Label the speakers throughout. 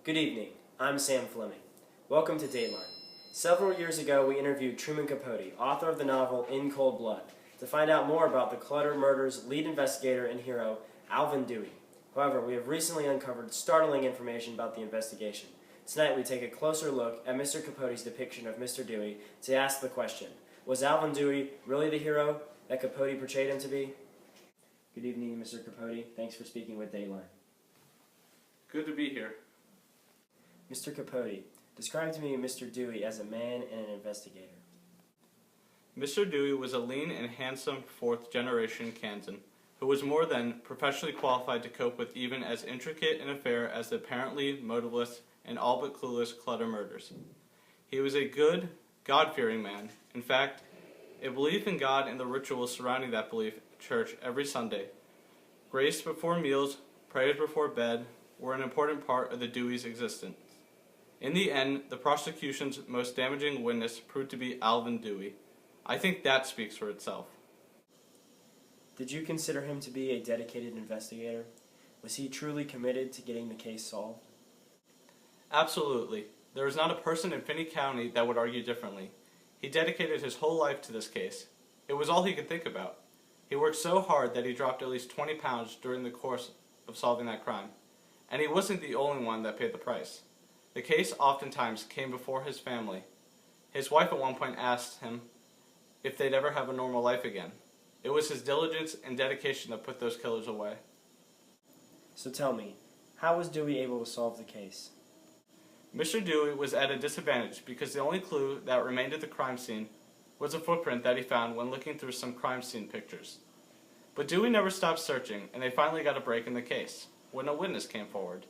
Speaker 1: Good evening, I'm Sam Fleming. Welcome to Dateline. Several years ago we interviewed Truman Capote, author of the novel In Cold Blood, to find out more about the Clutter murder's lead investigator and hero, Alvin Dewey. However, we have recently uncovered startling information about the investigation. Tonight we take a closer look at Mr. Capote's depiction of Mr. Dewey to ask the question, was Alvin Dewey really the hero that Capote portrayed him to be? Good evening, Mr. Capote. Thanks for speaking with Dateline.
Speaker 2: Good to be here.
Speaker 1: Mr. Capote, describe to me Mr. Dewey as a man and an investigator.
Speaker 2: Mr. Dewey was a lean and handsome fourth-generation Kansan who was more than professionally qualified to cope with even as intricate an affair as the apparently motiveless and all but clueless Clutter murders. He was a good, God-fearing man. In fact, a belief in God and the rituals surrounding that belief at church every Sunday. Grace before meals, prayers before bed were an important part of the Dewey's existence. In the end, the prosecution's most damaging witness proved to be Alvin Dewey. I think that speaks for itself.
Speaker 1: Did you consider him to be a dedicated investigator? Was he truly committed to getting the case solved?
Speaker 2: Absolutely. There is not a person in Finney County that would argue differently. He dedicated his whole life to this case. It was all he could think about. He worked so hard that he dropped at least 20 pounds during the course of solving that crime. And he wasn't the only one that paid the price. The case oftentimes came before his family. His wife at one point asked him if they'd ever have a normal life again. It was his diligence and dedication that put those killers away.
Speaker 1: So tell me, how was Dewey able to solve the case?
Speaker 2: Mr. Dewey was at a disadvantage because the only clue that remained at the crime scene was a footprint that he found when looking through some crime scene pictures. But Dewey never stopped searching, and they finally got a break in the case when a witness came forward.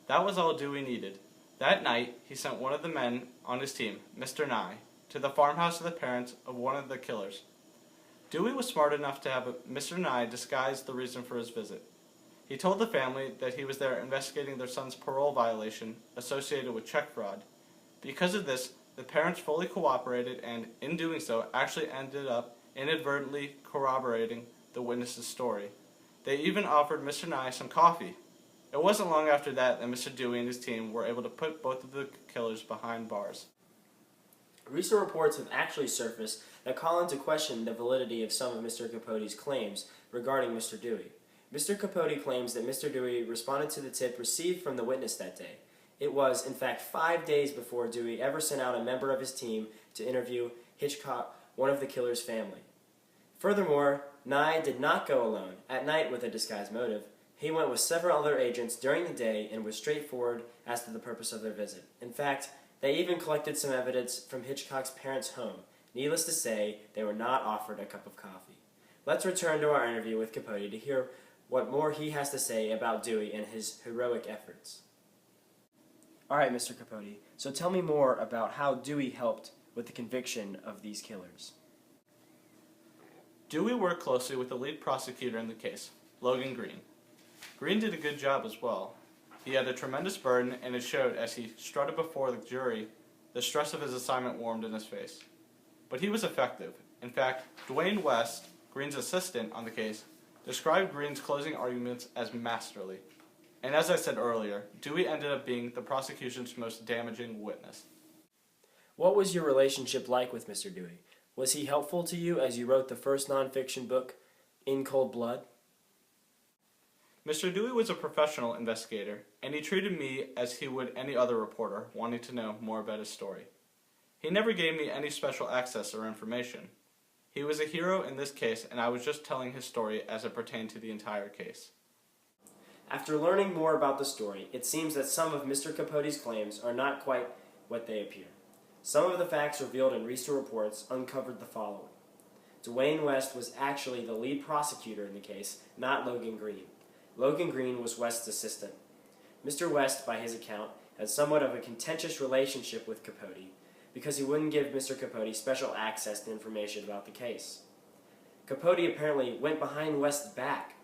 Speaker 2: That was all Dewey needed. That night, he sent one of the men on his team, Mr. Nye, to the farmhouse of the parents of one of the killers. Dewey was smart enough to have Mr. Nye disguise the reason for his visit. He told the family that he was there investigating their son's parole violation associated with check fraud. Because of this, the parents fully cooperated and, in doing so, actually ended up inadvertently corroborating the witness's story. They even offered Mr. Nye some coffee. It wasn't long after that Mr. Dewey and his team were able to put both of the killers behind bars.
Speaker 1: Recent reports have actually surfaced that call into question the validity of some of Mr. Capote's claims regarding Mr. Dewey. Mr. Capote claims that Mr. Dewey responded to the tip received from the witness that day. It was, in fact, 5 days before Dewey ever sent out a member of his team to interview Hitchcock, one of the killer's family. Furthermore, Nye did not go alone at night with a disguised motive. He went with several other agents during the day and was straightforward as to the purpose of their visit. In fact, they even collected some evidence from Hitchcock's parents' home. Needless to say, they were not offered a cup of coffee. Let's return to our interview with Capote to hear what more he has to say about Dewey and his heroic efforts. All right, Mr. Capote, so tell me more about how Dewey helped with the conviction of these killers.
Speaker 2: Dewey worked closely with the lead prosecutor in the case, Logan Green. Green did a good job as well. He had a tremendous burden, and it showed as he strutted before the jury. The stress of his assignment warmed in his face. But he was effective. In fact, Dwayne West, Green's assistant on the case, described Green's closing arguments as masterly. And as I said earlier, Dewey ended up being the prosecution's most damaging witness.
Speaker 1: What was your relationship like with Mr. Dewey? Was he helpful to you as you wrote the first nonfiction book, In Cold Blood?
Speaker 2: Mr. Dewey was a professional investigator, and he treated me as he would any other reporter wanting to know more about his story. He never gave me any special access or information. He was a hero in this case, and I was just telling his story as it pertained to the entire case.
Speaker 1: After learning more about the story, it seems that some of Mr. Capote's claims are not quite what they appear. Some of the facts revealed in recent reports uncovered the following. Dwayne West was actually the lead prosecutor in the case, not Logan Green. Logan Green was West's assistant. Mr. West, by his account, had somewhat of a contentious relationship with Capote because he wouldn't give Mr. Capote special access to information about the case. Capote apparently went behind West's back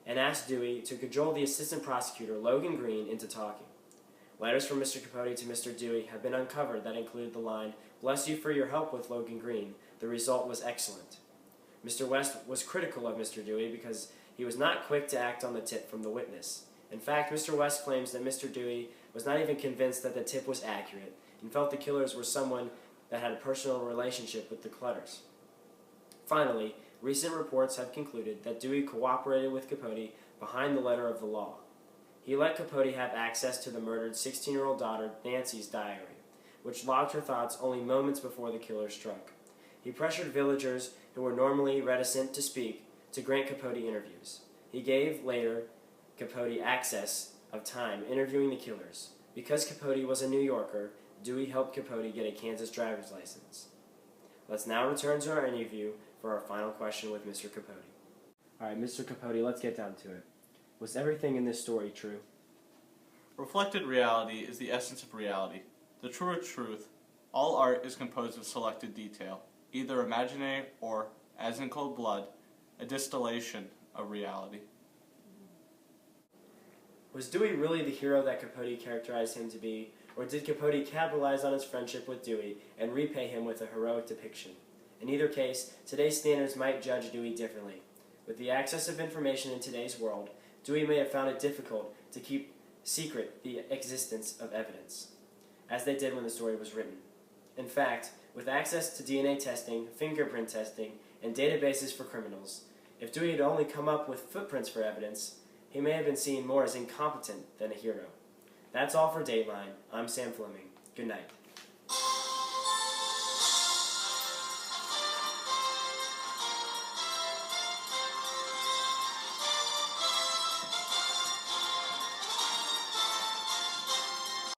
Speaker 1: and asked Dewey to cajole the assistant prosecutor, Logan Green, into talking. Letters from Mr. Capote to Mr. Dewey have been uncovered that included the line, "Bless you for your help with Logan Green. The result was excellent." Mr. West was critical of Mr. Dewey because he was not quick to act on the tip from the witness. In fact, Mr. West claims that Mr. Dewey was not even convinced that the tip was accurate, and felt the killers were someone that had a personal relationship with the Clutters. Finally, recent reports have concluded that Dewey cooperated with Capote behind the letter of the law. He let Capote have access to the murdered 16-year-old daughter Nancy's diary, which logged her thoughts only moments before the killer struck. He pressured villagers who were normally reticent to speak to grant Capote interviews. He gave later Capote access of time interviewing the killers. Because Capote was a New Yorker, Dewey helped Capote get a Kansas driver's license. Let's now return to our interview for our final question with Mr. Capote. Alright, Mr. Capote, let's get down to it. Was everything in this story true?
Speaker 2: Reflected reality is the essence of reality. The truer truth, all art is composed of selected detail, either imaginary or, as in Cold Blood, a distillation of reality.
Speaker 1: Was Dewey really the hero that Capote characterized him to be, or did Capote capitalize on his friendship with Dewey and repay him with a heroic depiction? In either case, today's standards might judge Dewey differently. With the access of information in today's world, Dewey may have found it difficult to keep secret the existence of evidence, as they did when the story was written. In fact, with access to DNA testing, fingerprint testing, and databases for criminals, if Dewey had only come up with footprints for evidence, he may have been seen more as incompetent than a hero. That's all for Dateline. I'm Sam Fleming. Good night.